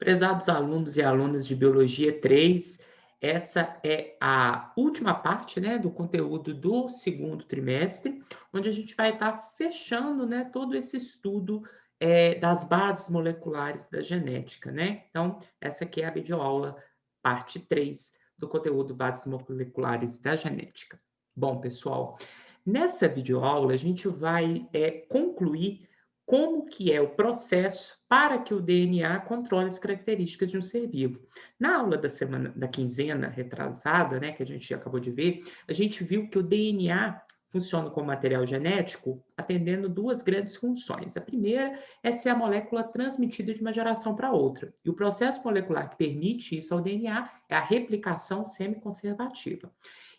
Prezados alunos e alunas de Biologia 3, essa é a última parte, né, do conteúdo do segundo trimestre, onde a gente vai estar fechando, né, todo esse estudo das bases moleculares da genética, né? Então, essa aqui é a videoaula, parte 3 do conteúdo Bases Moleculares da Genética. Bom, pessoal, nessa videoaula a gente vai concluir como que é o processo para que o DNA controle as características de um ser vivo. Na aula da quinzena retrasada, né, que a gente acabou de ver, a gente viu que o DNA funciona como material genético, atendendo duas grandes funções. A primeira é ser a molécula transmitida de uma geração para outra. E o processo molecular que permite isso ao DNA é a replicação semiconservativa.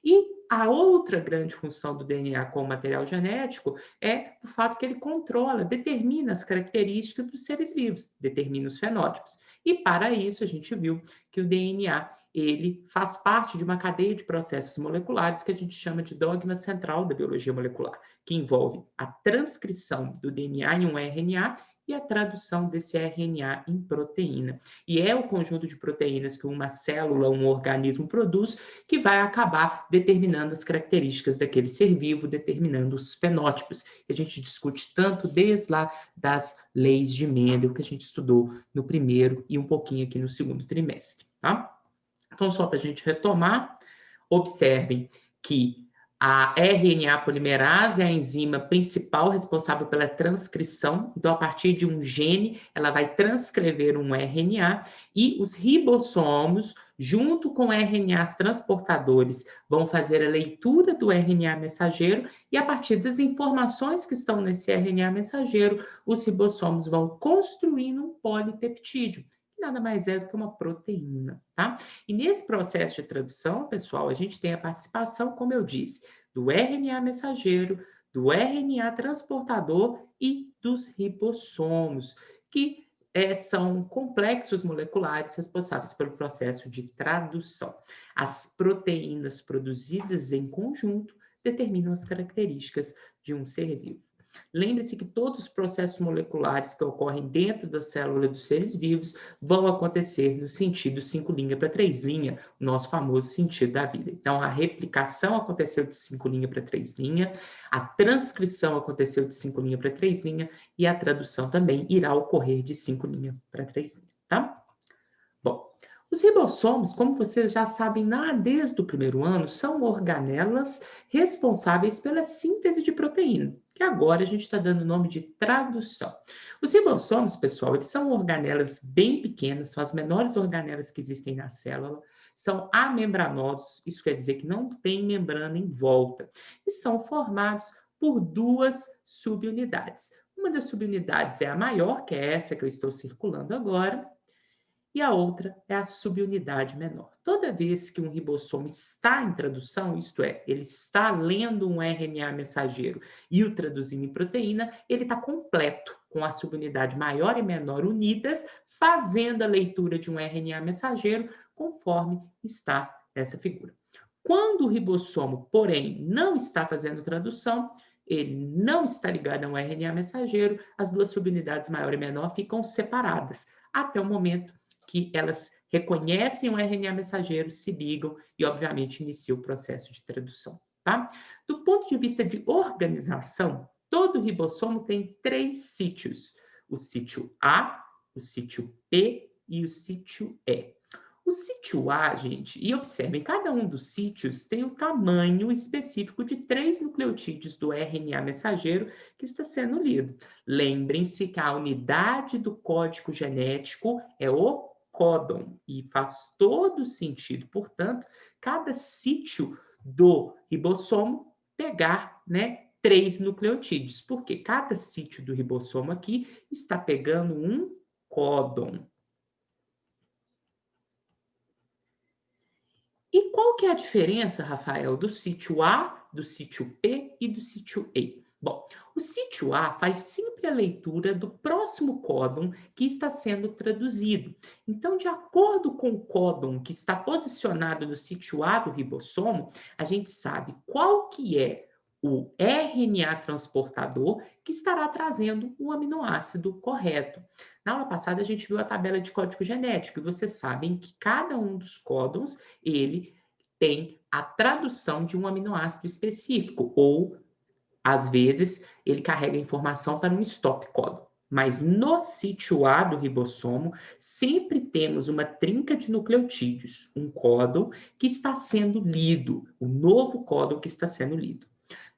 E a outra grande função do DNA como material genético é o fato que ele controla, determina as características dos seres vivos, determina os fenótipos. E para isso a gente viu que o DNA, ele faz parte de uma cadeia de processos moleculares que a gente chama de dogma central da biologia molecular, que envolve a transcrição do DNA em um RNA e a tradução desse RNA em proteína. E é o conjunto de proteínas que uma célula, um organismo produz, que vai acabar determinando as características daquele ser vivo, determinando os fenótipos, que a gente discute tanto desde lá das leis de Mendel, que a gente estudou no primeiro e um pouquinho aqui no segundo trimestre, tá? Então, só para a gente retomar, observem que a RNA polimerase é a enzima principal responsável pela transcrição. Então, a partir de um gene, ela vai transcrever um RNA e os ribossomos, junto com RNAs transportadores, vão fazer a leitura do RNA mensageiro e, a partir das informações que estão nesse RNA mensageiro, os ribossomos vão construindo um polipeptídeo, que nada mais é do que uma proteína, tá? E nesse processo de tradução, pessoal, a gente tem a participação, como eu disse, do RNA mensageiro, do RNA transportador e dos ribossomos, que são complexos moleculares responsáveis pelo processo de tradução. As proteínas produzidas em conjunto determinam as características de um ser vivo. Lembre-se que todos os processos moleculares que ocorrem dentro da célula dos seres vivos vão acontecer no sentido 5' para 3', o nosso famoso sentido da vida. Então, a replicação aconteceu de 5' para 3', a transcrição aconteceu de 5' para 3' e a tradução também irá ocorrer de 5' para 3', tá? Bom, os ribossomos, como vocês já sabem lá desde o primeiro ano, são organelas responsáveis pela síntese de proteína, que agora a gente está dando o nome de tradução. Os ribossomos, pessoal, eles são organelas bem pequenas, são as menores organelas que existem na célula, são amembranosos, isso quer dizer que não tem membrana em volta, e são formados por duas subunidades. Uma das subunidades é a maior, que é essa que eu estou circulando agora, e a outra é a subunidade menor. Toda vez que um ribossomo está em tradução, isto é, ele está lendo um RNA mensageiro e o traduzindo em proteína, ele está completo, com a subunidade maior e menor unidas, fazendo a leitura de um RNA mensageiro, conforme está nessa figura. Quando o ribossomo, porém, não está fazendo tradução, ele não está ligado a um RNA mensageiro, as duas subunidades maior e menor ficam separadas, até o momento que elas reconhecem o RNA mensageiro, se ligam e, obviamente, iniciam o processo de tradução, tá? Do ponto de vista de organização, todo ribossomo tem 3 sítios: o sítio A, o sítio P e o sítio E. O sítio A, gente, e observem, cada um dos sítios tem o tamanho específico de 3 nucleotídeos do RNA mensageiro que está sendo lido. Lembrem-se que a unidade do código genético é o códon, e faz todo sentido, portanto, cada sítio do ribossomo pegar, né, 3 nucleotídeos, porque cada sítio do ribossomo aqui está pegando um códon. E qual que é a diferença, Rafael, do sítio A, do sítio P e do sítio E? Bom, o sítio A faz sempre a leitura do próximo códon que está sendo traduzido. Então, de acordo com o códon que está posicionado no sítio A do ribossomo, a gente sabe qual que é o RNA transportador que estará trazendo o aminoácido correto. Na aula passada, a gente viu a tabela de código genético, e vocês sabem que cada um dos códons, ele tem a tradução de um aminoácido específico, ou, às vezes, ele carrega informação para um stop códon. Mas no sítio A do ribossomo, sempre temos uma trinca de nucleotídeos, um códon que está sendo lido, o novo códon que está sendo lido.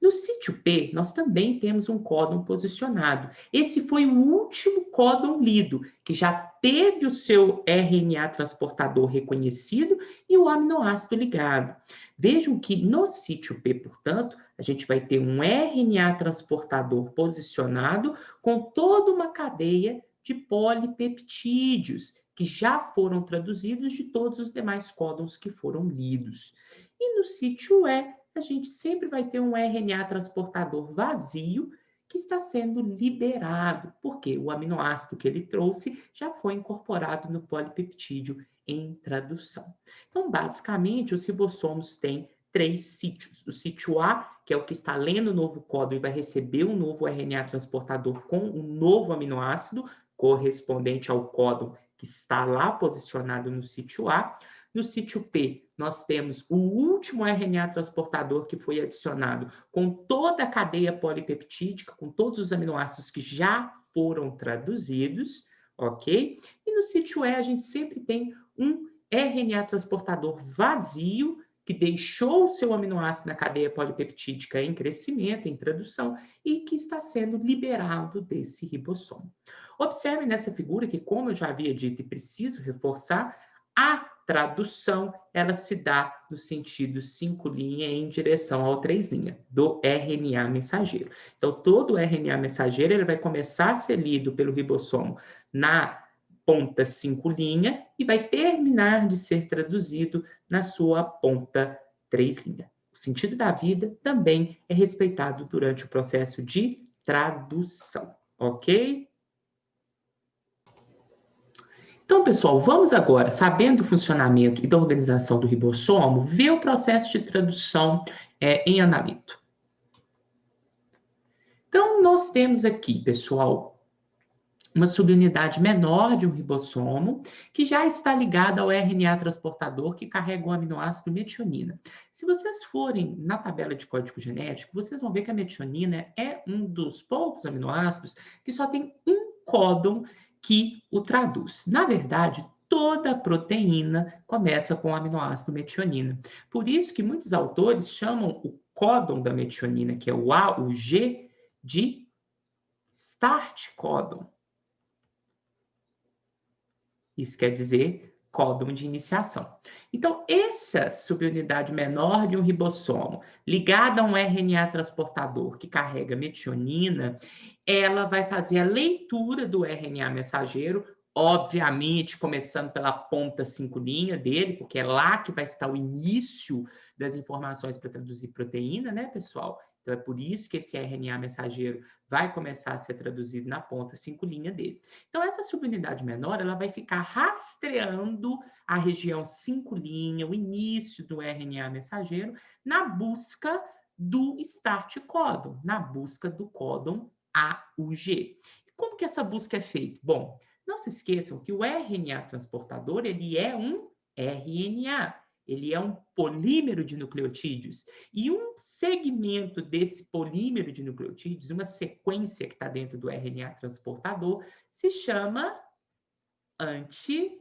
No sítio P, nós também temos um códon posicionado. Esse foi o último códon lido, que já teve o seu RNA transportador reconhecido e o aminoácido ligado. Vejam que no sítio P, portanto, a gente vai ter um RNA transportador posicionado com toda uma cadeia de polipeptídeos, que já foram traduzidos de todos os demais códons que foram lidos. E no sítio E, a gente sempre vai ter um RNA transportador vazio que está sendo liberado, porque o aminoácido que ele trouxe já foi incorporado no polipeptídeo em tradução. Então, basicamente, os ribossomos têm 3 sítios. O sítio A, que é o que está lendo o novo códon e vai receber um novo RNA transportador com um novo aminoácido correspondente ao códon que está lá posicionado no sítio A. No sítio P, nós temos o último RNA transportador que foi adicionado com toda a cadeia polipeptídica, com todos os aminoácidos que já foram traduzidos, ok? E no sítio E, a gente sempre tem um RNA transportador vazio que deixou o seu aminoácido na cadeia polipeptídica em crescimento, em tradução, e que está sendo liberado desse ribossomo. Observe nessa figura que, como eu já havia dito e preciso reforçar, a tradução, ela se dá no sentido 5' em direção ao 3' do RNA mensageiro. Então, todo o RNA mensageiro ele vai começar a ser lido pelo ribossomo na ponta 5' e vai terminar de ser traduzido na sua ponta 3'. O sentido da vida também é respeitado durante o processo de tradução, ok? Então, pessoal, vamos agora, sabendo o funcionamento e da organização do ribossomo, ver o processo de tradução em andamento. Então, nós temos aqui, pessoal, uma subunidade menor de um ribossomo, que já está ligada ao RNA transportador que carrega o aminoácido metionina. Se vocês forem na tabela de código genético, vocês vão ver que a metionina é um dos poucos aminoácidos que só tem um códon que o traduz. Na verdade, toda a proteína começa com o aminoácido metionina. Por isso que muitos autores chamam o códon da metionina, que é o A, o G, de start códon. Isso quer dizer códon de iniciação. Então, essa subunidade menor de um ribossomo, ligada a um RNA transportador que carrega metionina, ela vai fazer a leitura do RNA mensageiro, obviamente começando pela ponta 5' dele, porque é lá que vai estar o início das informações para traduzir proteína, né, pessoal? Então, é por isso que esse RNA mensageiro vai começar a ser traduzido na ponta 5' dele. Então, essa subunidade menor, ela vai ficar rastreando a região 5', o início do RNA mensageiro, na busca do start códon, na busca do códon AUG. Como que essa busca é feita? Bom, não se esqueçam que o RNA transportador, ele é um RNA. Ele é um polímero de nucleotídeos. E um segmento desse polímero de nucleotídeos, uma sequência que está dentro do RNA transportador, se chama anticódon.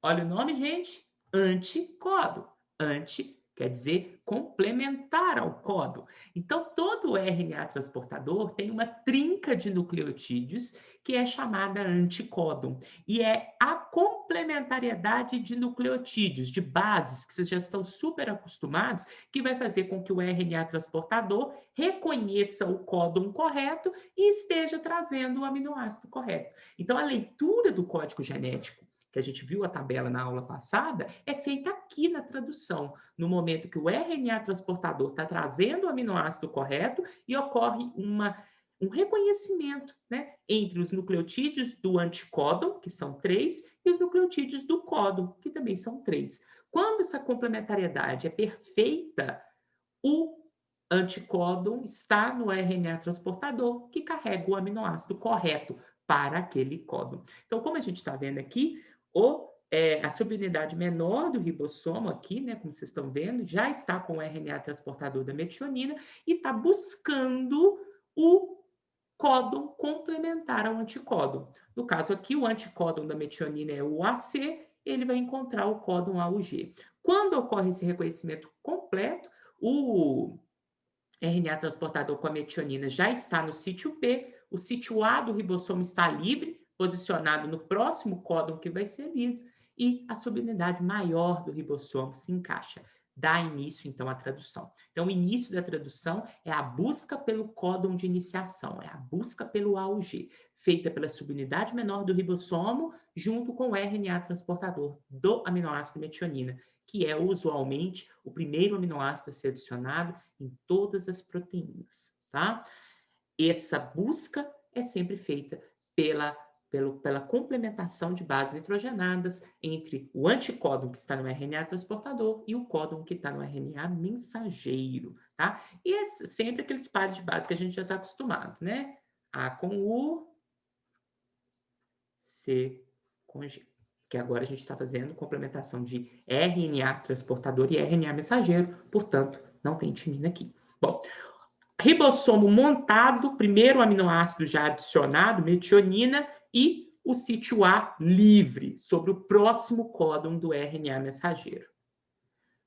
Olha o nome, gente. Anticódon. Anti quer dizer complementar ao códon. Então, todo o RNA transportador tem uma trinca de nucleotídeos que é chamada anticódon. E é a complementariedade de nucleotídeos, de bases, que vocês já estão super acostumados, que vai fazer com que o RNA transportador reconheça o códon correto e esteja trazendo o aminoácido correto. Então, a leitura do código genético, que a gente viu a tabela na aula passada, é feita aqui na tradução, no momento que o RNA transportador está trazendo o aminoácido correto e ocorre um reconhecimento, né, entre os nucleotídeos do anticódon, que são 3, e os nucleotídeos do códon, que também são 3. Quando essa complementariedade é perfeita, o anticódon está no RNA transportador que carrega o aminoácido correto para aquele códon. Então, como a gente está vendo aqui, a subunidade menor do ribossomo aqui, né, como vocês estão vendo, já está com o RNA transportador da metionina e está buscando o códon complementar ao anticódon. No caso aqui, o anticódon da metionina é o AC, ele vai encontrar o códon AUG. Quando ocorre esse reconhecimento completo, o RNA transportador com a metionina já está no sítio P, o sítio A do ribossomo está livre, posicionado no próximo códon que vai ser lido, e a subunidade maior do ribossomo se encaixa. Dá início, então, à tradução. Então, o início da tradução é a busca pelo códon de iniciação, é a busca pelo AUG, feita pela subunidade menor do ribossomo, junto com o RNA transportador do aminoácido metionina, que é usualmente o primeiro aminoácido a ser adicionado em todas as proteínas, tá? Essa busca é sempre feita pela complementação de bases nitrogenadas entre o anticódon que está no RNA transportador e o códon que está no RNA mensageiro, tá? E é sempre aqueles pares de base que a gente já está acostumado, né? A com U, C com G. Que agora a gente está fazendo complementação de RNA transportador e RNA mensageiro, portanto, não tem timina aqui. Bom, ribossomo montado, primeiro aminoácido já adicionado, metionina, e o sítio A livre, sobre o próximo códon do RNA mensageiro.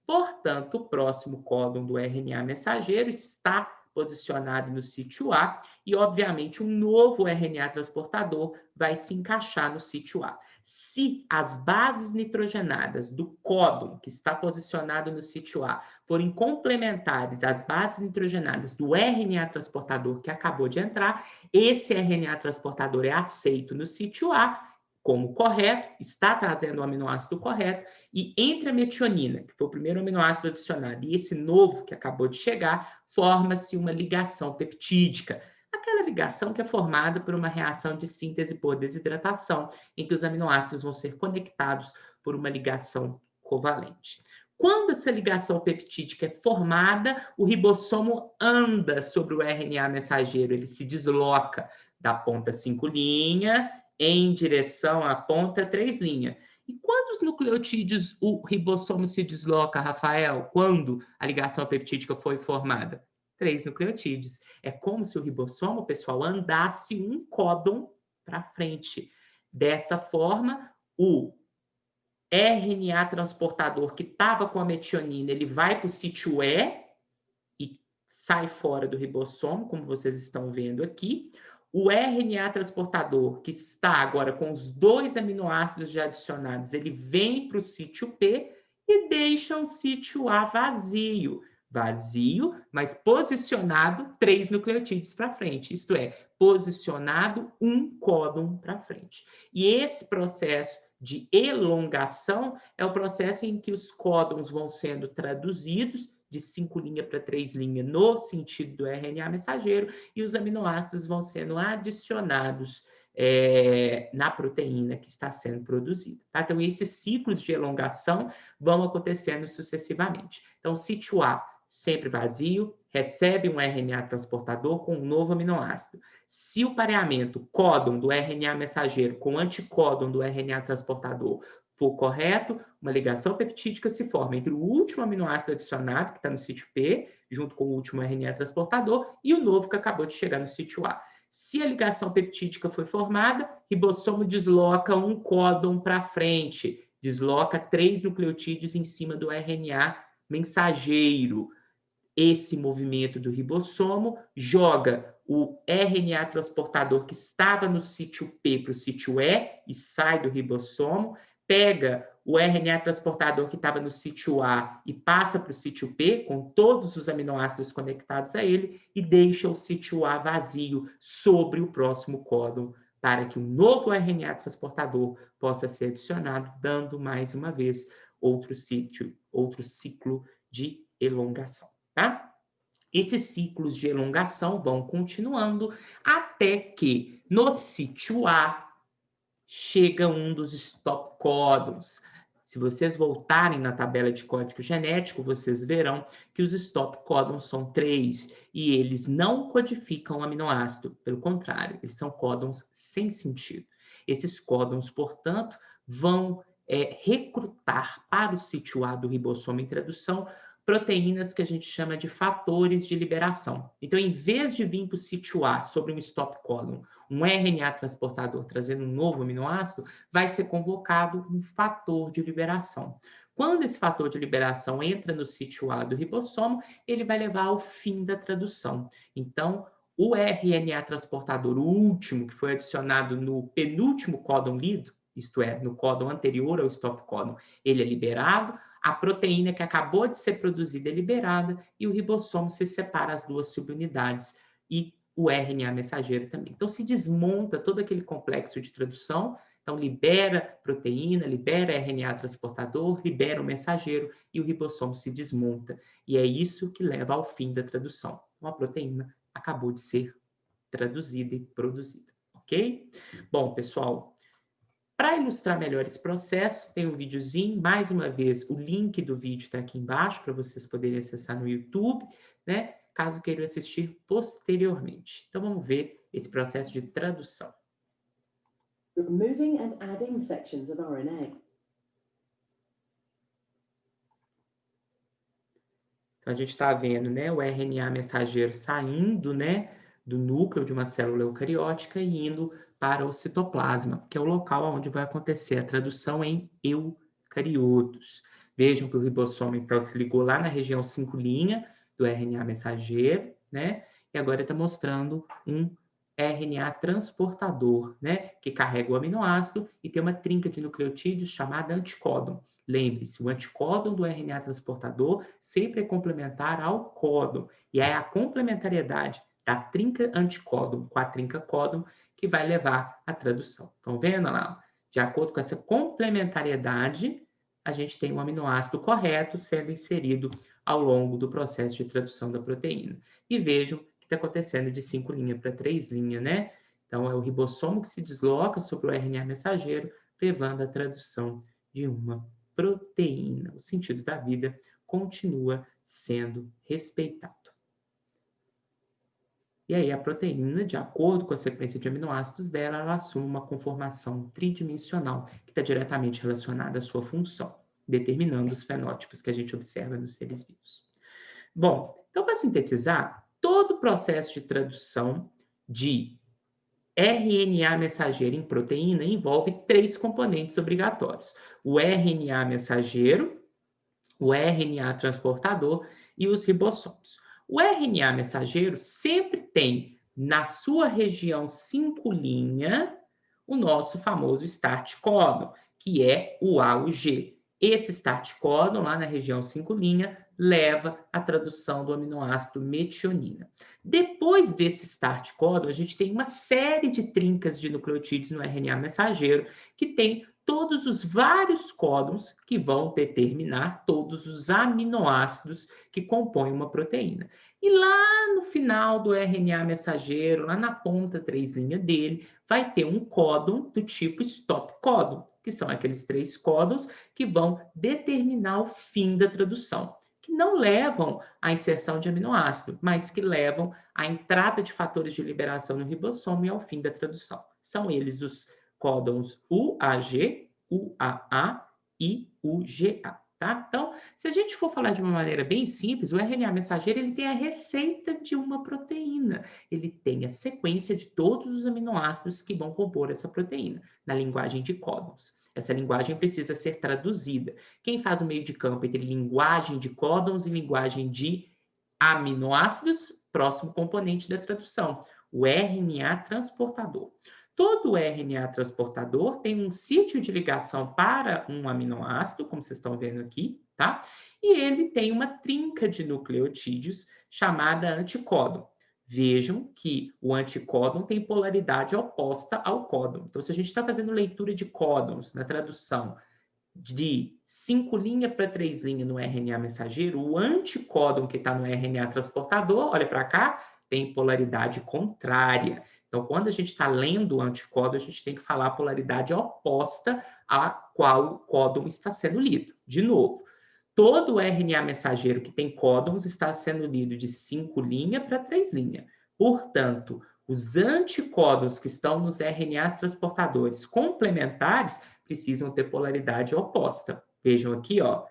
Portanto, o próximo códon do RNA mensageiro está posicionado no sítio A e, obviamente, um novo RNA transportador vai se encaixar no sítio A. Se as bases nitrogenadas do códon que está posicionado no sítio A forem complementares às bases nitrogenadas do RNA transportador que acabou de entrar, esse RNA transportador é aceito no sítio A como correto, está trazendo o aminoácido correto, e entre a metionina, que foi o primeiro aminoácido adicionado, e esse novo que acabou de chegar, forma-se uma ligação peptídica. Aquela ligação que é formada por uma reação de síntese por desidratação, em que os aminoácidos vão ser conectados por uma ligação covalente. Quando essa ligação peptídica é formada, o ribossomo anda sobre o RNA mensageiro, ele se desloca da ponta 5' em direção à ponta 3'. E quantos nucleotídeos o ribossomo se desloca, Rafael, quando a ligação peptídica foi formada? 3 nucleotídeos. É como se o ribossomo, pessoal, andasse um códon para frente. Dessa forma, o RNA transportador que estava com a metionina, ele vai para o sítio E e sai fora do ribossomo, como vocês estão vendo aqui. O RNA transportador, que está agora com os 2 aminoácidos já adicionados, ele vem para o sítio P e deixa o sítio A vazio. Vazio, mas posicionado 3 nucleotídeos para frente. Isto é, posicionado um códon para frente. E esse processo de elongação é o processo em que os códons vão sendo traduzidos de 5' para 3' no sentido do RNA mensageiro, e os aminoácidos vão sendo adicionados na proteína que está sendo produzida. Tá? Então, esses ciclos de elongação vão acontecendo sucessivamente. Então, o sítio A, sempre vazio, recebe um RNA transportador com um novo aminoácido. Se o pareamento códon do RNA mensageiro com anticódon do RNA transportador for correto, uma ligação peptídica se forma entre o último aminoácido adicionado, que está no sítio P, junto com o último RNA transportador, e o novo que acabou de chegar no sítio A. Se a ligação peptídica foi formada, ribossomo desloca um códon para frente, desloca 3 nucleotídeos em cima do RNA mensageiro. Esse movimento do ribossomo joga o RNA transportador que estava no sítio P para o sítio E e sai do ribossomo, pega o RNA transportador que estava no sítio A e passa para o sítio P, com todos os aminoácidos conectados a ele, e deixa o sítio A vazio sobre o próximo códon, para que um novo RNA transportador possa ser adicionado, dando mais uma vez outro ciclo de elongação. Tá? Esses ciclos de elongação vão continuando até que no sítio A chega um dos stop códons. Se vocês voltarem na tabela de código genético, vocês verão que os stop códons são 3 e eles não codificam o aminoácido. Pelo contrário, eles são códons sem sentido. Esses códons, portanto, vão recrutar para o sítio A do ribossomo em tradução proteínas que a gente chama de fatores de liberação. Então, em vez de vir para o sítio A sobre um stop codon, um RNA transportador trazendo um novo aminoácido, vai ser convocado um fator de liberação. Quando esse fator de liberação entra no sítio A do ribossomo, ele vai levar ao fim da tradução. Então, o RNA transportador, o último, que foi adicionado no penúltimo códon lido, isto é, no códon anterior ao stop códon, ele é liberado, a proteína que acabou de ser produzida é liberada e o ribossomo se separa as duas subunidades e o RNA mensageiro também. Então, se desmonta todo aquele complexo de tradução, então libera proteína, libera RNA transportador, libera o mensageiro e o ribossomo se desmonta. E é isso que leva ao fim da tradução. Então, a proteína acabou de ser traduzida e produzida, ok? Bom, pessoal, para ilustrar melhor esse processo, tem um videozinho, mais uma vez, o link do vídeo está aqui embaixo para vocês poderem acessar no YouTube, né? Caso queiram assistir posteriormente. Então, vamos ver esse processo de tradução. Removing and adding sections of RNA. Então, a gente está vendo, né, o RNA mensageiro saindo, né, do núcleo de uma célula eucariótica e indo para o citoplasma, que é o local onde vai acontecer a tradução em eucariotos. Vejam que o ribossomo, então, se ligou lá na região 5' do RNA mensageiro, né? E agora está mostrando um RNA transportador, né? Que carrega o aminoácido e tem uma trinca de nucleotídeos chamada anticódon. Lembre-se, o anticódon do RNA transportador sempre é complementar ao códon. E é a complementariedade da trinca anticódon com a trinca códon que vai levar à tradução. Estão vendo lá? De acordo com essa complementariedade, a gente tem um aminoácido correto sendo inserido ao longo do processo de tradução da proteína. E vejam que está acontecendo de 5' para 3', né? Então, é o ribossomo que se desloca sobre o RNA mensageiro, levando à tradução de uma proteína. O sentido da vida continua sendo respeitado. E aí a proteína, de acordo com a sequência de aminoácidos dela, ela assume uma conformação tridimensional que está diretamente relacionada à sua função, determinando os fenótipos que a gente observa nos seres vivos. Bom, então para sintetizar, todo o processo de tradução de RNA mensageiro em proteína envolve 3 componentes obrigatórios: o RNA mensageiro, o RNA transportador e os ribossomos. O RNA mensageiro sempre tem na sua região 5' o nosso famoso start codon, que é o A, o G. Esse start codon, lá na região 5' leva à tradução do aminoácido metionina. Depois desse start codon, a gente tem uma série de trincas de nucleotídeos no RNA mensageiro que tem todos os vários códons que vão determinar todos os aminoácidos que compõem uma proteína. E lá no final do RNA mensageiro, lá na ponta 3' dele, vai ter um códon do tipo stop códon, que são aqueles 3 códons que vão determinar o fim da tradução, que não levam à inserção de aminoácido, mas que levam à entrada de fatores de liberação no ribossomo e ao fim da tradução. São eles os códons UAG, UAA e UGA. Tá? Então, se a gente for falar de uma maneira bem simples, o RNA mensageiro ele tem a receita de uma proteína. Ele tem a sequência de todos os aminoácidos que vão compor essa proteína, na linguagem de códons. Essa linguagem precisa ser traduzida. Quem faz o meio de campo entre linguagem de códons e linguagem de aminoácidos? Próximo componente da tradução, o RNA transportador. Todo RNA transportador tem um sítio de ligação para um aminoácido, como vocês estão vendo aqui, tá? E ele tem uma trinca de nucleotídeos chamada anticódon. Vejam que o anticódon tem polaridade oposta ao códon. Então, se a gente está fazendo leitura de códons na tradução de 5' para 3' no RNA mensageiro, o anticódon que está no RNA transportador, olha para cá, tem polaridade contrária. Então, quando a gente está lendo o anticódon, a gente tem que falar a polaridade oposta a qual o códon está sendo lido. De novo, todo RNA mensageiro que tem códons está sendo lido de 5' para 3'. Portanto, os anticódons que estão nos RNAs transportadores complementares precisam ter polaridade oposta. Vejam aqui, ó,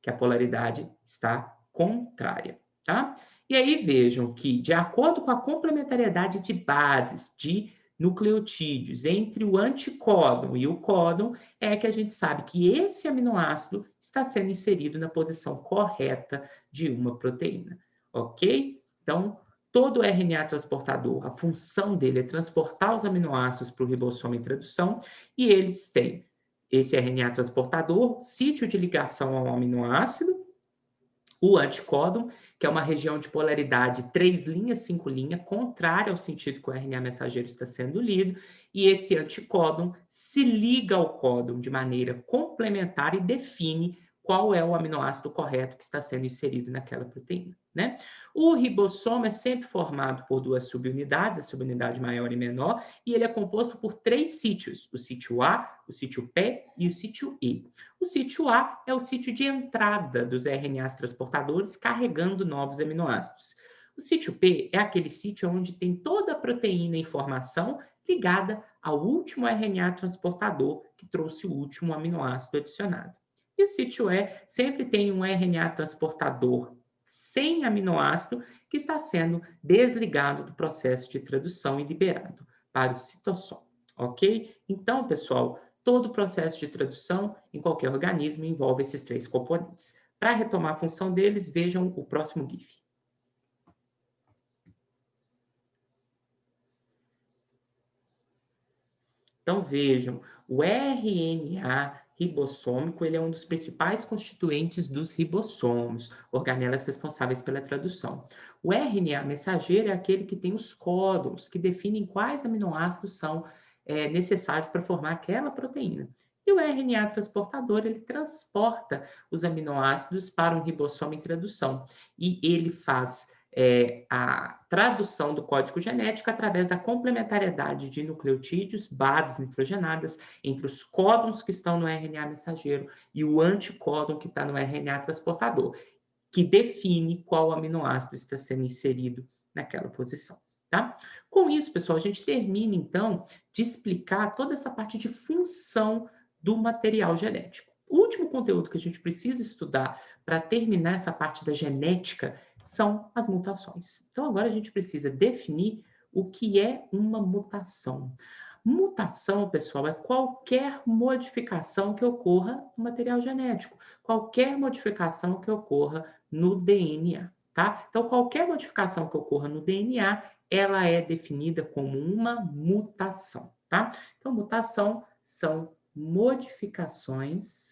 que a polaridade está contrária, tá? E aí vejam que, de acordo com a complementariedade de bases de nucleotídeos entre o anticódon e o códon, é que a gente sabe que esse aminoácido está sendo inserido na posição correta de uma proteína, ok? Então, todo RNA transportador, a função dele é transportar os aminoácidos para o ribossoma em tradução, e eles têm esse RNA transportador, sítio de ligação ao aminoácido, o anticódon, que é uma região de polaridade 3', 5', contrária ao sentido que o RNA mensageiro está sendo lido, e esse anticódon se liga ao códon de maneira complementar e define qual é o aminoácido correto que está sendo inserido naquela proteína, né? O ribossoma é sempre formado por duas subunidades, a subunidade maior e menor, e ele é composto por 3 sítios, o sítio A, o sítio P e o sítio E. O sítio A é o sítio de entrada dos RNAs transportadores carregando novos aminoácidos. O sítio P é aquele sítio onde tem toda a proteína em formação ligada ao último RNA transportador que trouxe o último aminoácido adicionado. E o sítio E sempre tem um RNA transportador sem aminoácido que está sendo desligado do processo de tradução e liberado para o citosol, ok? Então, pessoal, todo o processo de tradução em qualquer organismo envolve esses 3 componentes. Para retomar a função deles, vejam o próximo GIF. Então, vejam, o RNA ribossômico ele é um dos principais constituintes dos ribossomos, organelas responsáveis pela tradução. O RNA mensageiro é aquele que tem os códons, que definem quais aminoácidos são necessários para formar aquela proteína. E o RNA transportador, ele transporta os aminoácidos para um ribossomo em tradução. E ele faz a tradução do código genético através da complementariedade de nucleotídeos, bases nitrogenadas, entre os códons que estão no RNA mensageiro e o anticódon que está no RNA transportador, que define qual aminoácido está sendo inserido naquela posição. Tá? Com isso, pessoal, a gente termina, então, de explicar toda essa parte de função do material genético. O último conteúdo que a gente precisa estudar para terminar essa parte da genética são as mutações. Então, agora a gente precisa definir o que é uma mutação. Mutação, pessoal, é qualquer modificação que ocorra no material genético, qualquer modificação que ocorra no DNA, tá? Então, qualquer modificação que ocorra no DNA, ela é definida como uma mutação, tá? Então, mutação são modificações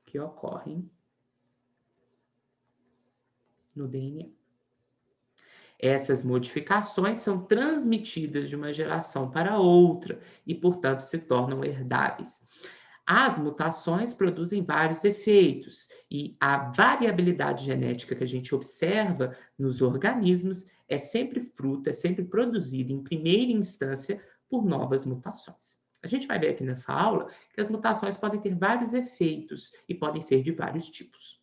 que ocorrem no DNA. Essas modificações são transmitidas de uma geração para outra e, portanto, se tornam herdáveis. As mutações produzem vários efeitos e a variabilidade genética que a gente observa nos organismos é sempre fruto, é sempre produzida em primeira instância por novas mutações. A gente vai ver aqui nessa aula que as mutações podem ter vários efeitos e podem ser de vários tipos.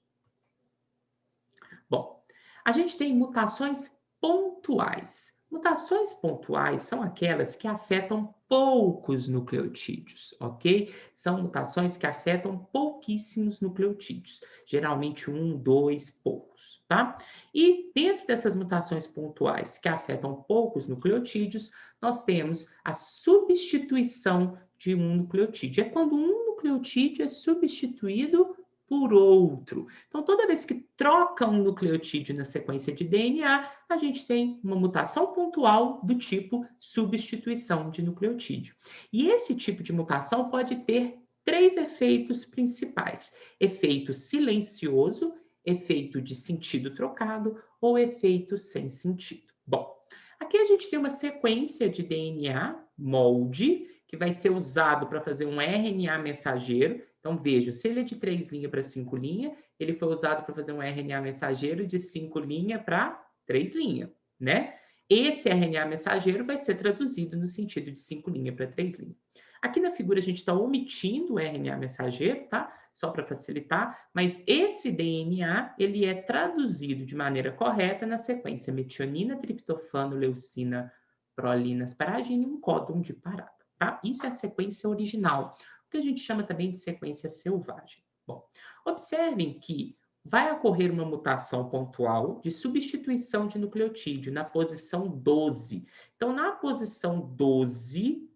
Bom, a gente tem mutações pontuais. Mutações pontuais são aquelas que afetam poucos nucleotídeos, ok? São mutações que afetam pouquíssimos nucleotídeos, geralmente 1, 2, poucos, tá? E dentro dessas mutações pontuais que afetam poucos nucleotídeos, nós temos a substituição de um nucleotídeo. É quando um nucleotídeo é substituído por outro. Então, toda vez que troca um nucleotídeo na sequência de DNA, a gente tem uma mutação pontual do tipo substituição de nucleotídeo. E esse tipo de mutação pode ter 3 efeitos principais: efeito silencioso, efeito de sentido trocado ou efeito sem sentido. Bom, aqui a gente tem uma sequência de DNA molde que vai ser usado para fazer um RNA mensageiro. Então, veja, se ele é de 3 linhas para 5 linhas, ele foi usado para fazer um RNA mensageiro de 5 linhas para 3 linhas, né? Esse RNA mensageiro vai ser traduzido no sentido de 5 linhas para 3 linhas. Aqui na figura a gente está omitindo o RNA mensageiro, tá? Só para facilitar, mas esse DNA, ele é traduzido de maneira correta na sequência metionina, triptofano, leucina, prolina, asparagina e um códon de parada, tá? Isso é a sequência original, o que a gente chama também de sequência selvagem. Bom, observem que vai ocorrer uma mutação pontual de substituição de nucleotídeo na posição 12. Então, na posição 12,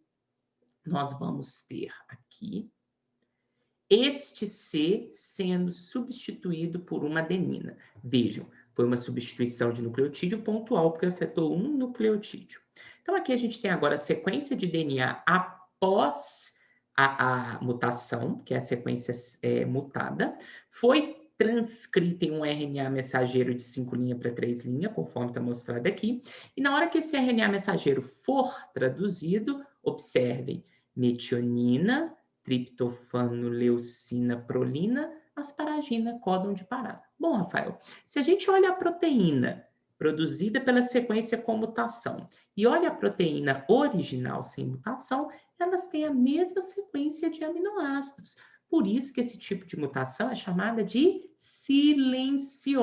nós vamos ter aqui este C sendo substituído por uma adenina. Vejam, foi uma substituição de nucleotídeo pontual, porque afetou um nucleotídeo. Então, aqui a gente tem agora a sequência de DNA após a mutação, que é a sequência mutada, foi transcrita em um RNA mensageiro de 5 linhas para 3 linhas, conforme está mostrado aqui. E na hora que esse RNA mensageiro for traduzido, observem, metionina, triptofano, leucina, prolina, asparagina, códon de parada. Bom, Rafael, se a gente olha a proteína produzida pela sequência com mutação e olha a proteína original sem mutação, elas têm a mesma sequência de aminoácidos. Por isso que esse tipo de mutação é chamada de silenciosa,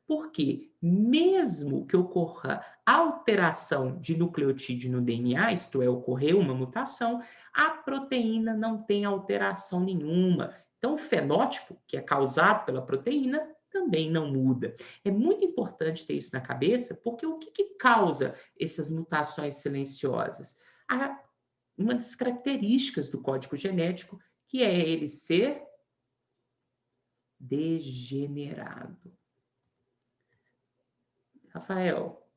porque mesmo que ocorra alteração de nucleotídeo no DNA, isto é, ocorreu uma mutação, a proteína não tem alteração nenhuma. Então, o fenótipo, que é causado pela proteína, também não muda. É muito importante ter isso na cabeça, porque o que causa essas mutações silenciosas? Uma das características do código genético, que é ele ser degenerado. Rafael,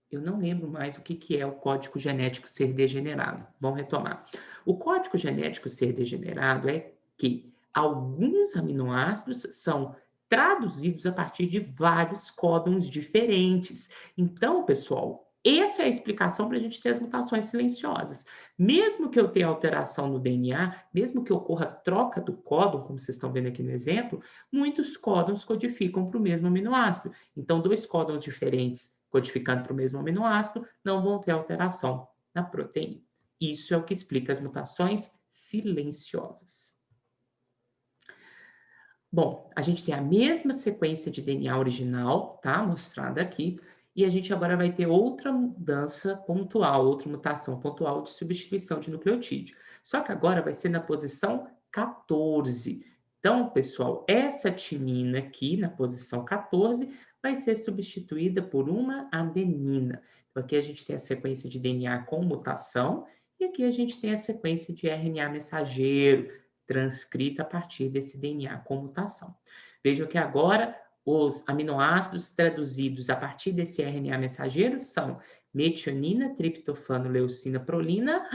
eu não lembro mais o que é o código genético ser degenerado. Vamos retomar. O código genético ser degenerado é que alguns aminoácidos são traduzidos a partir de vários códons diferentes. Então, pessoal, essa é a explicação para a gente ter as mutações silenciosas. Mesmo que eu tenha alteração no DNA, mesmo que ocorra troca do códon, como vocês estão vendo aqui no exemplo, muitos códons codificam para o mesmo aminoácido. Então, 2 códons diferentes codificando para o mesmo aminoácido não vão ter alteração na proteína. Isso é o que explica as mutações silenciosas. Bom, a gente tem a mesma sequência de DNA original, tá? Mostrada aqui. E a gente agora vai ter outra mudança pontual, outra mutação pontual de substituição de nucleotídeo. Só que agora vai ser na posição 14. Então, pessoal, essa timina aqui, na posição 14, vai ser substituída por uma adenina. Então, aqui a gente tem a sequência de DNA com mutação, e aqui a gente tem a sequência de RNA mensageiro, transcrita a partir desse DNA com mutação. Vejam que agora os aminoácidos traduzidos a partir desse RNA mensageiro são metionina, triptofano, leucina, prolina,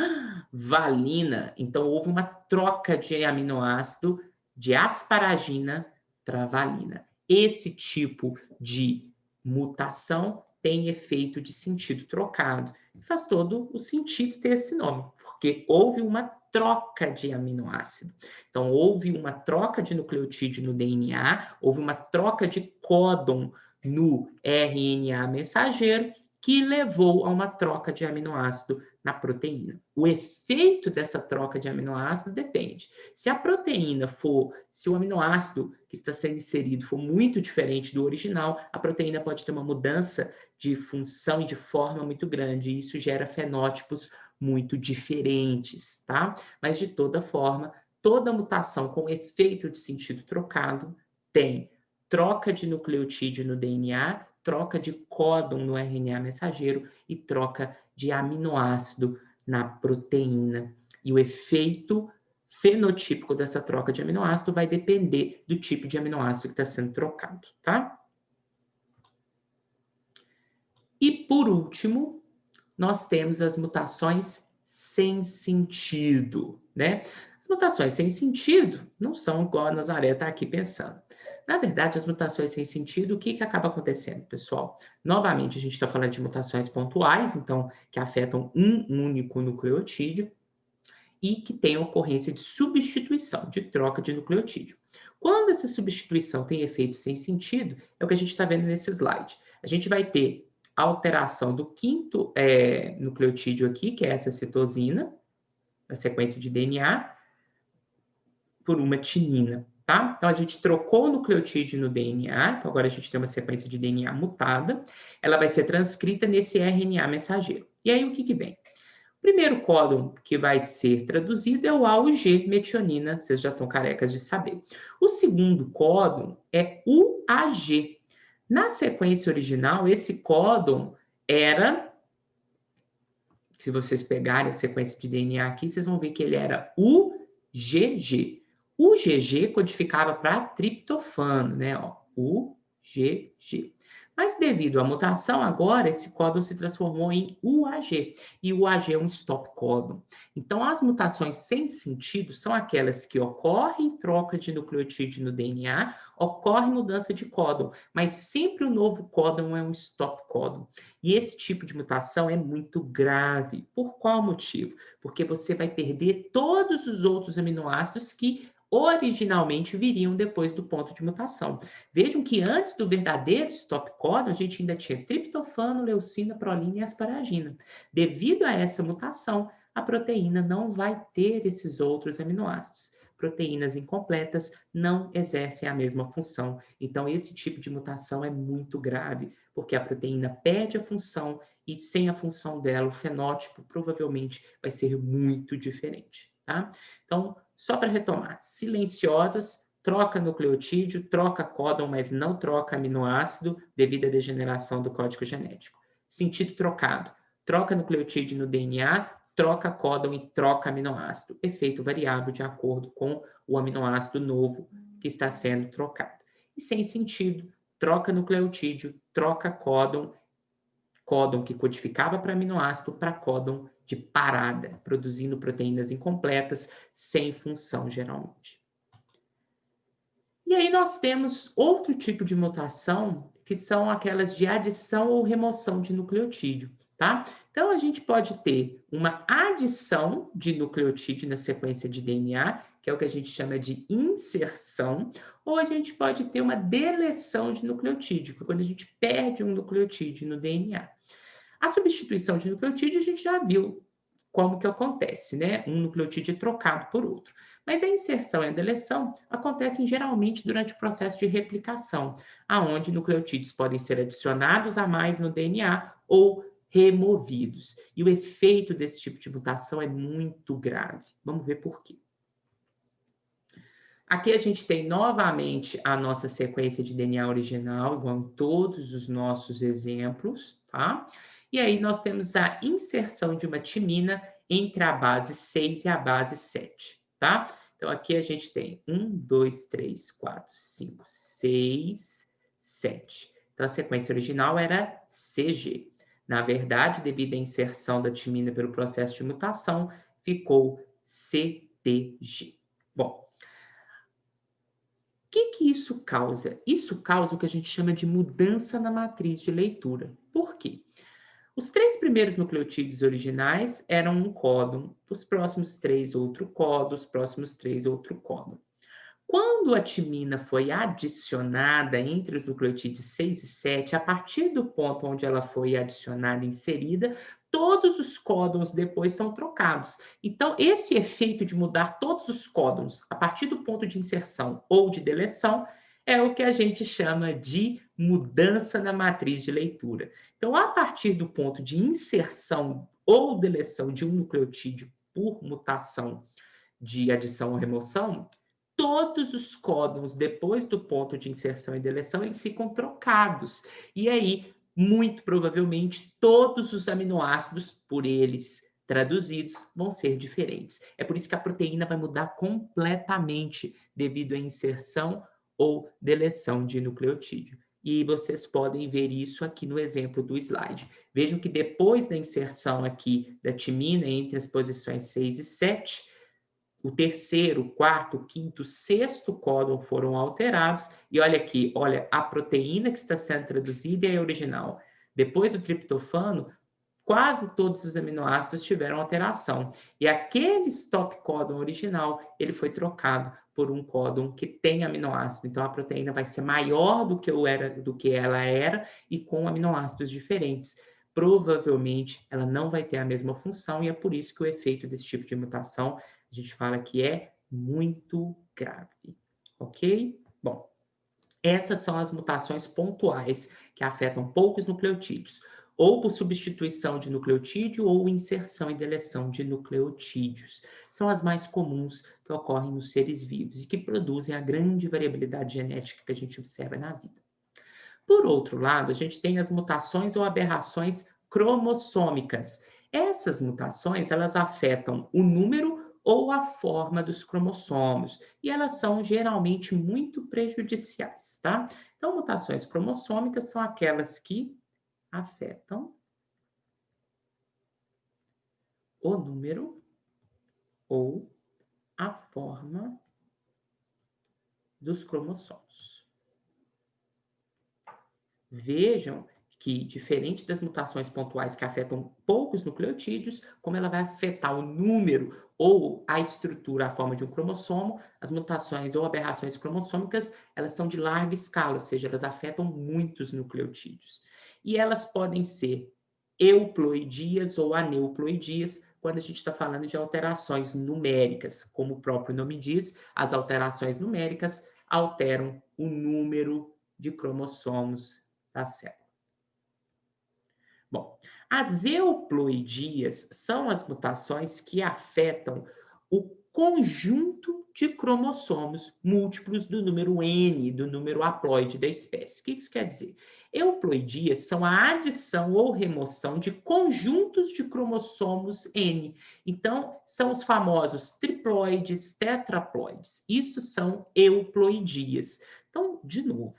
valina. Então, houve uma troca de aminoácido de asparagina para valina. Esse tipo de mutação tem efeito de sentido trocado. Faz todo o sentido ter esse nome, porque houve uma troca de aminoácido. Então, houve uma troca de nucleotídeo no DNA, houve uma troca de códon no RNA mensageiro, que levou a uma troca de aminoácido na proteína. O efeito dessa troca de aminoácido depende. Se a proteína for, se o aminoácido que está sendo inserido for muito diferente do original, a proteína pode ter uma mudança de função e de forma muito grande, e isso gera fenótipos muito diferentes, tá? Mas, de toda forma, toda mutação com efeito de sentido trocado tem troca de nucleotídeo no DNA, troca de códon no RNA mensageiro e troca de aminoácido na proteína. E o efeito fenotípico dessa troca de aminoácido vai depender do tipo de aminoácido que está sendo trocado, tá? E, por último, nós temos as mutações sem sentido, né? As mutações sem sentido não são igual a Nazaré está aqui pensando. Na verdade, as mutações sem sentido, o que acaba acontecendo, pessoal? Novamente, a gente está falando de mutações pontuais, então, que afetam um único nucleotídeo. e que tem a ocorrência de substituição, de troca de nucleotídeo. Quando essa substituição tem efeito sem sentido, é o que a gente está vendo nesse slide. A gente vai ter a alteração do quinto nucleotídeo aqui, que é essa citosina, na sequência de DNA, por uma timina, tá? Então, a gente trocou o nucleotídeo no DNA, então agora a gente tem uma sequência de DNA mutada, ela vai ser transcrita nesse RNA mensageiro. E aí, o que vem? O primeiro códon que vai ser traduzido é o A ou G, metionina, vocês já estão carecas de saber. O segundo códon é o AG. Na sequência original, esse códon era, se vocês pegarem a sequência de DNA aqui, vocês vão ver que ele era UGG. O GG codificava para triptofano, né? Ó, UGG. Mas devido à mutação, agora esse códon se transformou em UAG. E o UAG é um stop códon. Então, as mutações sem sentido são aquelas que ocorrem troca de nucleotídeo no DNA, ocorre mudança de códon, mas sempre o novo códon é um stop códon. E esse tipo de mutação é muito grave. Por qual motivo? Porque você vai perder todos os outros aminoácidos que originalmente viriam depois do ponto de mutação. Vejam que antes do verdadeiro stop códon, a gente ainda tinha triptofano, leucina, prolina e asparagina. Devido a essa mutação, a proteína não vai ter esses outros aminoácidos. Proteínas incompletas não exercem a mesma função. Então, esse tipo de mutação é muito grave, porque a proteína perde a função e sem a função dela, o fenótipo provavelmente vai ser muito diferente, tá? Então, só para retomar, silenciosas, troca nucleotídeo, troca códon, mas não troca aminoácido devido à degeneração do código genético. Sentido trocado, troca nucleotídeo no DNA, troca códon e troca aminoácido. Efeito variável de acordo com o aminoácido novo que está sendo trocado. E sem sentido, troca nucleotídeo, troca códon que codificava para aminoácido para códon de parada, produzindo proteínas incompletas, sem função geralmente. E aí nós temos outro tipo de mutação, que são aquelas de adição ou remoção de nucleotídeo, tá? Então, a gente pode ter uma adição de nucleotídeo na sequência de DNA, que é o que a gente chama de inserção, ou a gente pode ter uma deleção de nucleotídeo, que é quando a gente perde um nucleotídeo no DNA. A substituição de nucleotídeo a gente já viu como que acontece, né? Um nucleotídeo é trocado por outro. Mas a inserção e a deleção acontecem geralmente durante o processo de replicação, aonde nucleotídeos podem ser adicionados a mais no DNA ou removidos. E o efeito desse tipo de mutação é muito grave. Vamos ver por quê. Aqui a gente tem novamente a nossa sequência de DNA original, igual em todos os nossos exemplos, tá? E aí nós temos a inserção de uma timina entre a base 6 e a base 7, tá? Então aqui a gente tem 1, 2, 3, 4, 5, 6, 7. Então a sequência original era CG. Na verdade, devido à inserção da timina pelo processo de mutação, ficou CTG. Bom, o que isso causa? Isso causa o que a gente chama de mudança na matriz de leitura. Por quê? Os 3 primeiros nucleotídeos originais eram um códon, os próximos 3 outro códon, os próximos 3 outro códon. Quando a timina foi adicionada entre os nucleotídeos 6 e 7, a partir do ponto onde ela foi adicionada e inserida, todos os códons depois são trocados. Então, esse efeito de mudar todos os códons a partir do ponto de inserção ou de deleção é o que a gente chama de mudança na matriz de leitura. Então, a partir do ponto de inserção ou deleção de um nucleotídeo por mutação de adição ou remoção, todos os códons depois do ponto de inserção e deleção, eles ficam trocados. E aí, muito provavelmente, todos os aminoácidos por eles traduzidos vão ser diferentes. É por isso que a proteína vai mudar completamente devido à inserção ou deleção de nucleotídeo. E vocês podem ver isso aqui no exemplo do slide. Vejam que depois da inserção aqui da timina entre as posições 6 e 7, o terceiro, quarto, quinto, sexto códon foram alterados. E olha aqui, olha, a proteína que está sendo traduzida é a original. Depois do triptofano, quase todos os aminoácidos tiveram alteração. E aquele stop códon original, ele foi trocado por um códon que tem aminoácido. Então, a proteína vai ser maior do que ela era e com aminoácidos diferentes. Provavelmente, ela não vai ter a mesma função e é por isso que o efeito desse tipo de mutação, a gente fala que é muito grave. Ok? Bom, essas são as mutações pontuais que afetam poucos nucleotídeos, ou por substituição de nucleotídeo ou inserção e deleção de nucleotídeos. São as mais comuns que ocorrem nos seres vivos e que produzem a grande variabilidade genética que a gente observa na vida. Por outro lado, a gente tem as mutações ou aberrações cromossômicas. Essas mutações, elas afetam o número ou a forma dos cromossomos, e elas são geralmente muito prejudiciais, tá? Então, mutações cromossômicas são aquelas que afetam o número ou a forma dos cromossomos. Vejam que, diferente das mutações pontuais que afetam poucos nucleotídeos, como ela vai afetar o número ou a estrutura, a forma de um cromossomo, as mutações ou aberrações cromossômicas, elas são de larga escala, ou seja, elas afetam muitos nucleotídeos. E elas podem ser euploidias ou aneuploidias, quando a gente está falando de alterações numéricas. Como o próprio nome diz, as alterações numéricas alteram o número de cromossomos da célula. Bom, as euploidias são as mutações que afetam o conjunto de cromossomos múltiplos do número N, do número haploide da espécie. O que isso quer dizer? Euploidias são a adição ou remoção de conjuntos de cromossomos N. Então, são os famosos triploides, tetraploides. Isso são euploidias. Então, de novo,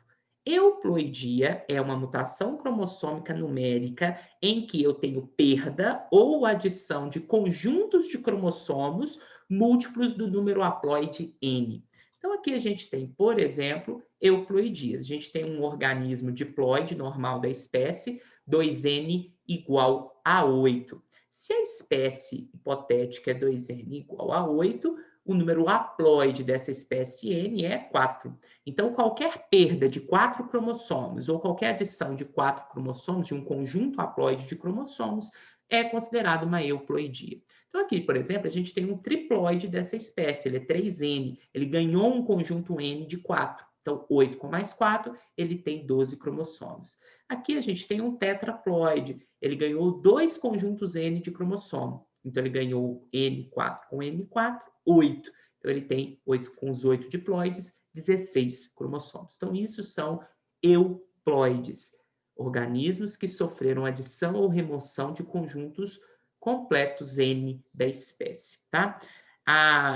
euploidia é uma mutação cromossômica numérica em que eu tenho perda ou adição de conjuntos de cromossomos múltiplos do número haploide N. Então, aqui a gente tem, por exemplo, euploidias. A gente tem um organismo diploide normal da espécie, 2N igual a 8. Se a espécie hipotética é 2N igual a 8, o número haploide dessa espécie N é 4. Então, qualquer perda de 4 cromossomos ou qualquer adição de 4 cromossomos, de um conjunto haploide de cromossomos, é considerado uma euploidia. Então, aqui, por exemplo, a gente tem um triploide dessa espécie, ele é 3N, ele ganhou um conjunto N de 4. Então, 8 com mais 4, ele tem 12 cromossomos. Aqui a gente tem um tetraploide, ele ganhou 2 conjuntos N de cromossomo. Então, ele ganhou N4 com N4, 8. Então, ele tem 8 com os 8 diploides, 16 cromossomos. Então, isso são euploides, organismos que sofreram adição ou remoção de conjuntos completos N da espécie, tá?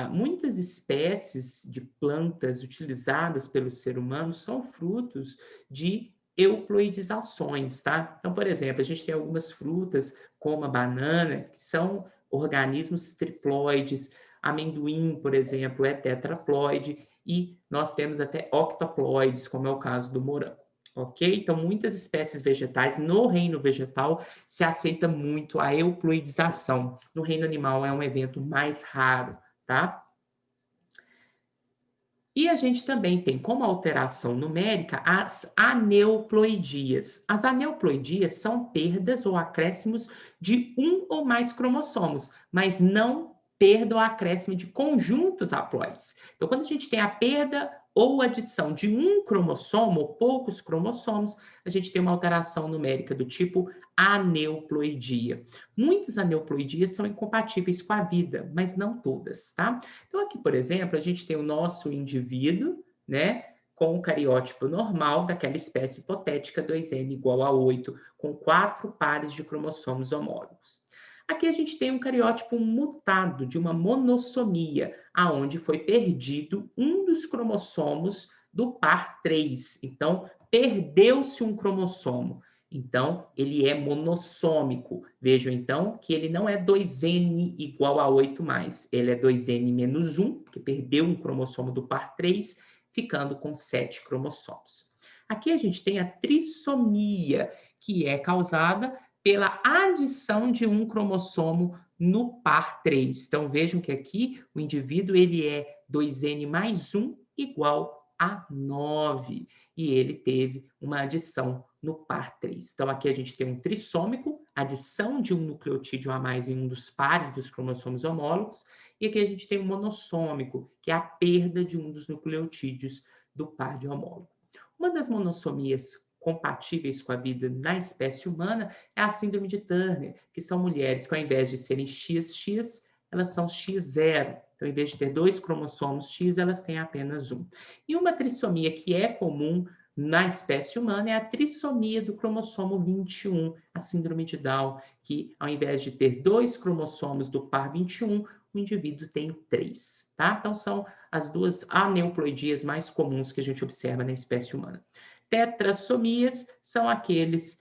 Muitas espécies de plantas utilizadas pelo ser humano são frutos de euploidizações, tá? Então, por exemplo, a gente tem algumas frutas, como a banana, que são organismos triploides, amendoim, por exemplo, é tetraploide, e nós temos até octoploides, como é o caso do morango. Ok? Então, muitas espécies vegetais, no reino vegetal, se aceita muito a euploidização. No reino animal é um evento mais raro, tá? E a gente também tem como alteração numérica as aneuploidias. As aneuploidias são perdas ou acréscimos de um ou mais cromossomos, mas não perda ou acréscimo de conjuntos haploides. Então, quando a gente tem a perda ou adição de um cromossomo ou poucos cromossomos, a gente tem uma alteração numérica do tipo aneuploidia. Muitas aneuploidias são incompatíveis com a vida, mas não todas, tá? Então, aqui, por exemplo, a gente tem o nosso indivíduo, né, com o cariótipo normal daquela espécie hipotética 2N igual a 8, com 4 pares de cromossomos homólogos. Aqui a gente tem um cariótipo mutado de uma monossomia, aonde foi perdido um dos cromossomos do par 3. Então, perdeu-se um cromossomo. Então, ele é monossômico. Vejam, então, que ele não é 2N igual a 8 mais. Ele é 2N menos 1, que perdeu um cromossomo do par 3, ficando com 7 cromossomos. Aqui a gente tem a trissomia, que é causada pela adição de um cromossomo no par 3. Então, vejam que aqui o indivíduo ele é 2N mais 1 igual a 9. E ele teve uma adição no par 3. Então, aqui a gente tem um trissômico, adição de um nucleotídeo a mais em um dos pares dos cromossomos homólogos. E aqui a gente tem um monossômico, que é a perda de um dos nucleotídeos do par de homólogo. Uma das monossomias compatíveis com a vida na espécie humana é a síndrome de Turner, que são mulheres que, ao invés de serem XX, elas são X0. Então, em vez de ter 2 cromossomos X, elas têm apenas um. E uma trissomia que é comum na espécie humana é a trissomia do cromossomo 21, a síndrome de Down, que, ao invés de ter 2 cromossomos do par 21, o indivíduo tem 3. Tá? Então, são as duas aneuploidias mais comuns que a gente observa na espécie humana. Tetrassomias são aquelas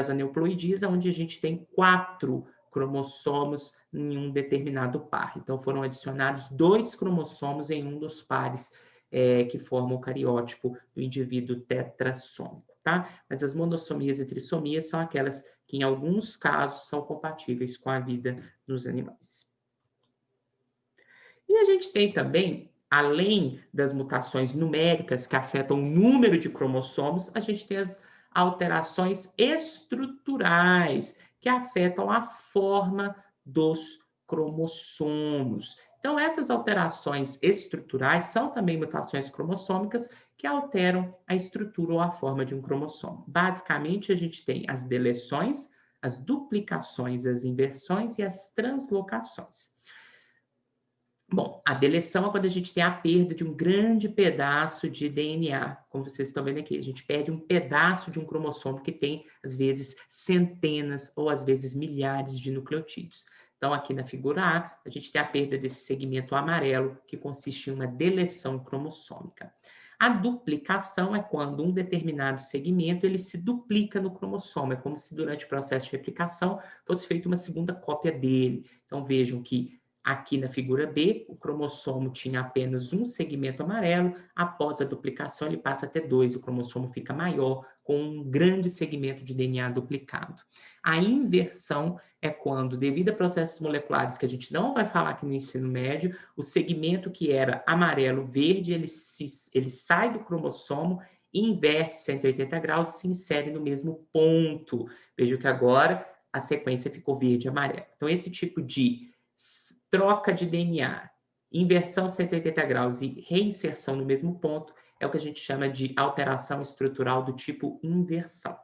aneuploidias onde a gente tem 4 cromossomos em um determinado par. Então, foram adicionados 2 cromossomos em um dos pares que formam o cariótipo do indivíduo tetrassômico, tá? Mas as monossomias e trissomias são aquelas que, em alguns casos, são compatíveis com a vida nos animais. E a gente tem também, além das mutações numéricas que afetam o número de cromossomos, a gente tem as alterações estruturais que afetam a forma dos cromossomos. Então, essas alterações estruturais são também mutações cromossômicas que alteram a estrutura ou a forma de um cromossomo. Basicamente, a gente tem as deleções, as duplicações, as inversões e as translocações. Bom, a deleção é quando a gente tem a perda de um grande pedaço de DNA, como vocês estão vendo aqui. A gente perde um pedaço de um cromossomo que tem, às vezes, centenas ou, às vezes, milhares de nucleotídeos. Então, aqui na figura A, a gente tem a perda desse segmento amarelo, que consiste em uma deleção cromossômica. A duplicação é quando um determinado segmento ele se duplica no cromossomo. É como se, durante o processo de replicação, fosse feita uma segunda cópia dele. Então, vejam que aqui na figura B, o cromossomo tinha apenas um segmento amarelo, após a duplicação ele passa a ter 2, o cromossomo fica maior, com um grande segmento de DNA duplicado. A inversão é quando, devido a processos moleculares que a gente não vai falar aqui no ensino médio, o segmento que era amarelo-verde, ele sai do cromossomo, inverte 180 graus e se insere no mesmo ponto. Veja que agora a sequência ficou verde-amarelo. Então, esse tipo de troca de DNA, inversão 180 graus e reinserção no mesmo ponto é o que a gente chama de alteração estrutural do tipo inversão.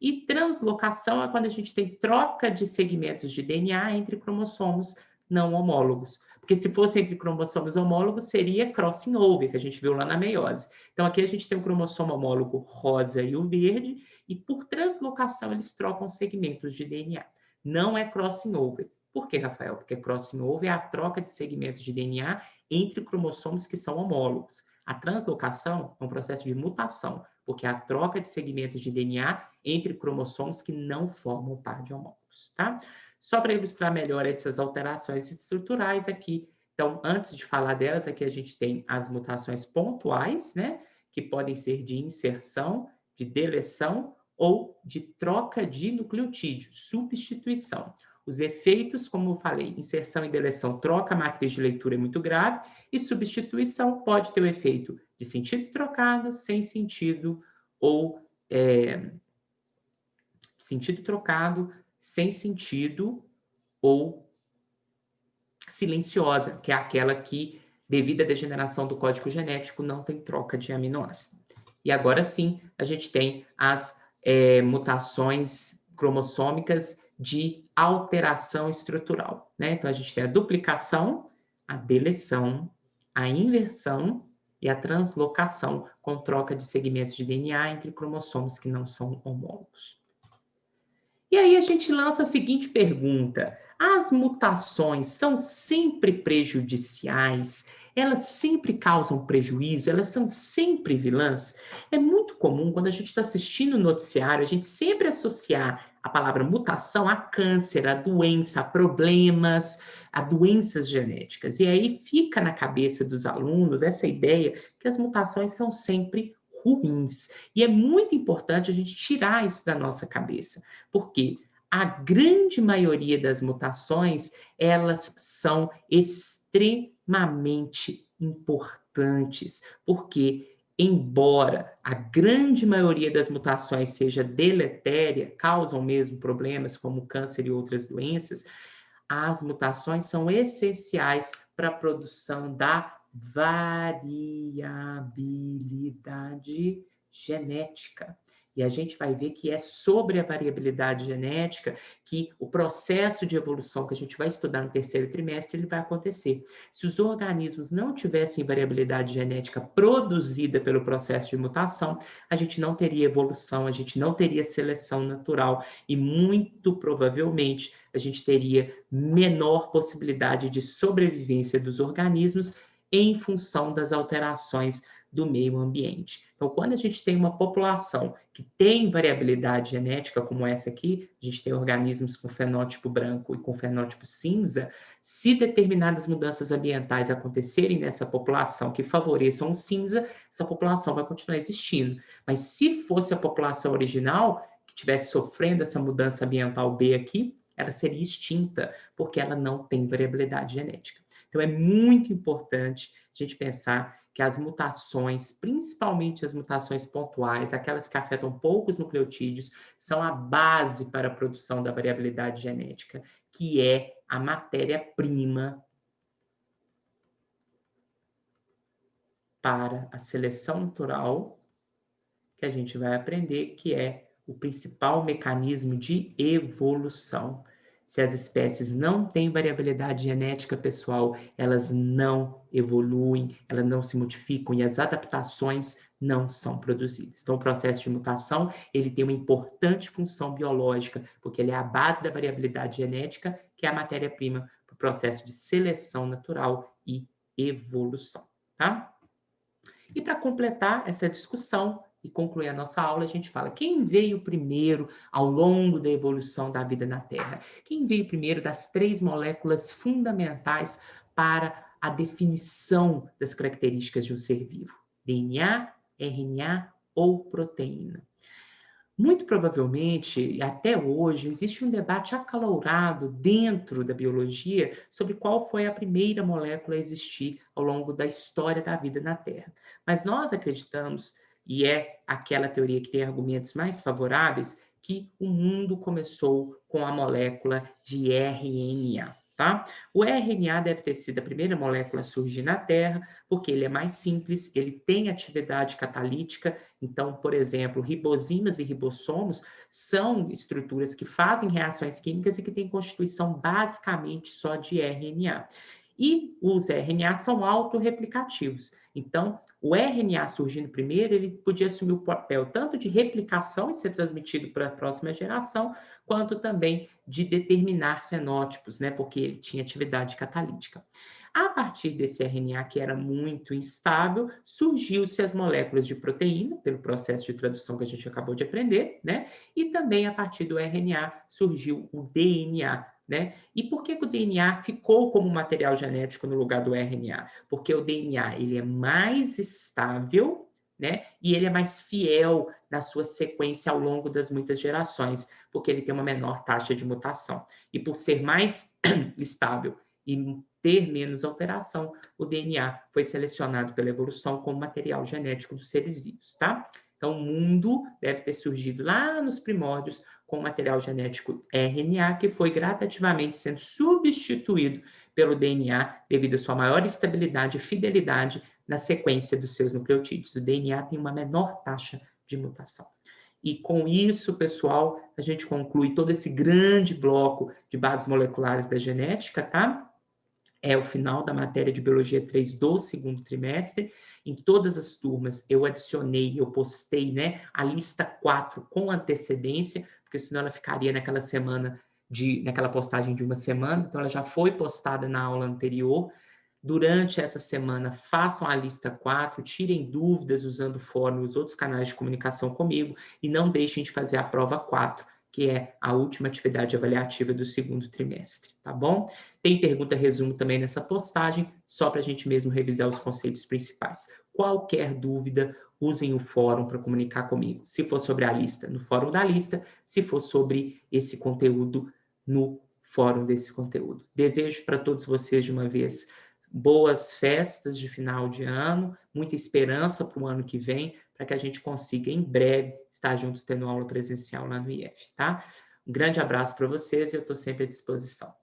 E translocação é quando a gente tem troca de segmentos de DNA entre cromossomos não homólogos. Porque se fosse entre cromossomos homólogos, seria crossing over, que a gente viu lá na meiose. Então, aqui a gente tem o cromossomo homólogo rosa e o verde, e por translocação eles trocam segmentos de DNA. Não é crossing over. Por que, Rafael? Porque crossing over é a troca de segmentos de DNA entre cromossomos que são homólogos. A translocação é um processo de mutação, porque é a troca de segmentos de DNA entre cromossomos que não formam par de homólogos, tá? Só para ilustrar melhor essas alterações estruturais aqui, então, antes de falar delas, aqui a gente tem as mutações pontuais, né? Que podem ser de inserção, de deleção ou de troca de nucleotídeo, substituição. Os efeitos, como eu falei, inserção e deleção, troca a matriz de leitura é muito grave, e substituição pode ter o efeito de sentido trocado, sem sentido, ou sentido trocado, sem sentido, ou silenciosa, que é aquela que, devido à degeneração do código genético, não tem troca de aminoácido. E agora sim, a gente tem as mutações cromossômicas de alteração estrutural, né? Então, a gente tem a duplicação, a deleção, a inversão e a translocação, com troca de segmentos de DNA entre cromossomos que não são homólogos. E aí a gente lança a seguinte pergunta: as mutações são sempre prejudiciais? Elas sempre causam prejuízo? Elas são sempre vilãs? É muito comum, quando a gente está assistindo o noticiário, a gente sempre associar a palavra mutação a câncer, a doença, a problemas, a doenças genéticas. E aí fica na cabeça dos alunos essa ideia que as mutações são sempre ruins. E é muito importante a gente tirar isso da nossa cabeça, porque a grande maioria das mutações, elas são extremamente importantes, porque embora a grande maioria das mutações seja deletéria, causam mesmo problemas como câncer e outras doenças, as mutações são essenciais para a produção da variabilidade genética. E a gente vai ver que é sobre a variabilidade genética que o processo de evolução que a gente vai estudar no terceiro trimestre ele vai acontecer. Se os organismos não tivessem variabilidade genética produzida pelo processo de mutação, a gente não teria evolução, a gente não teria seleção natural e muito provavelmente a gente teria menor possibilidade de sobrevivência dos organismos em função das alterações do meio ambiente. Então, quando a gente tem uma população que tem variabilidade genética, como essa aqui, a gente tem organismos com fenótipo branco e com fenótipo cinza, se determinadas mudanças ambientais acontecerem nessa população que favoreçam o cinza, essa população vai continuar existindo. Mas se fosse a população original, que estivesse sofrendo essa mudança ambiental B aqui, ela seria extinta, porque ela não tem variabilidade genética. Então, é muito importante a gente pensar que as mutações, principalmente as mutações pontuais, aquelas que afetam poucos nucleotídeos, são a base para a produção da variabilidade genética, que é a matéria-prima para a seleção natural, que a gente vai aprender, que é o principal mecanismo de evolução. Se as espécies não têm variabilidade genética, pessoal, elas não evoluem, elas não se modificam e as adaptações não são produzidas. Então, o processo de mutação, ele tem uma importante função biológica, porque ele é a base da variabilidade genética, que é a matéria-prima para o processo de seleção natural e evolução, tá? E para completar essa discussão e concluir a nossa aula, a gente fala quem veio primeiro ao longo da evolução da vida na Terra? Quem veio primeiro das 3 moléculas fundamentais para a definição das características de um ser vivo? DNA, RNA ou proteína? Muito provavelmente, e até hoje, existe um debate acalorado dentro da biologia sobre qual foi a primeira molécula a existir ao longo da história da vida na Terra. Mas nós acreditamos, e é aquela teoria que tem argumentos mais favoráveis, que o mundo começou com a molécula de RNA. Tá? O RNA deve ter sido a primeira molécula a surgir na Terra, porque ele é mais simples, ele tem atividade catalítica. Então, por exemplo, ribosinas e ribossomos são estruturas que fazem reações químicas e que têm constituição basicamente só de RNA. E os RNA são autorreplicativos. Então, o RNA surgindo primeiro, ele podia assumir o papel tanto de replicação e ser transmitido para a próxima geração, quanto também de determinar fenótipos, né? Porque ele tinha atividade catalítica. A partir desse RNA, que era muito instável, surgiu-se as moléculas de proteína, pelo processo de tradução que a gente acabou de aprender, né? E também, a partir do RNA, surgiu o DNA, né? E por que o DNA ficou como material genético no lugar do RNA? Porque o DNA ele é mais estável, né? E ele é mais fiel na sua sequência ao longo das muitas gerações, porque ele tem uma menor taxa de mutação. E por ser mais estável e ter menos alteração, o DNA foi selecionado pela evolução como material genético dos seres vivos, tá? Então, o mundo deve ter surgido lá nos primórdios com o material genético RNA, que foi gradativamente sendo substituído pelo DNA devido à sua maior estabilidade e fidelidade na sequência dos seus nucleotídeos. O DNA tem uma menor taxa de mutação. E com isso, pessoal, a gente conclui todo esse grande bloco de bases moleculares da genética, tá? É o final da matéria de Biologia 3 do segundo trimestre. Em todas as turmas, eu adicionei, eu postei, né, a lista 4 com antecedência, porque senão ela ficaria naquela naquela postagem de uma semana, então ela já foi postada na aula anterior. Durante essa semana, façam a lista 4, tirem dúvidas usando o fórum e os outros canais de comunicação comigo e não deixem de fazer a prova 4, que é a última atividade avaliativa do segundo trimestre, tá bom? Tem pergunta resumo também nessa postagem, só para a gente mesmo revisar os conceitos principais. Qualquer dúvida usem o fórum para comunicar comigo. Se for sobre a lista, no fórum da lista. Se for sobre esse conteúdo, no fórum desse conteúdo. Desejo para todos vocês, de uma vez, boas festas de final de ano, muita esperança para o ano que vem, para que a gente consiga, em breve, estar juntos tendo aula presencial lá no IF, tá? Um grande abraço para vocês e eu estou sempre à disposição.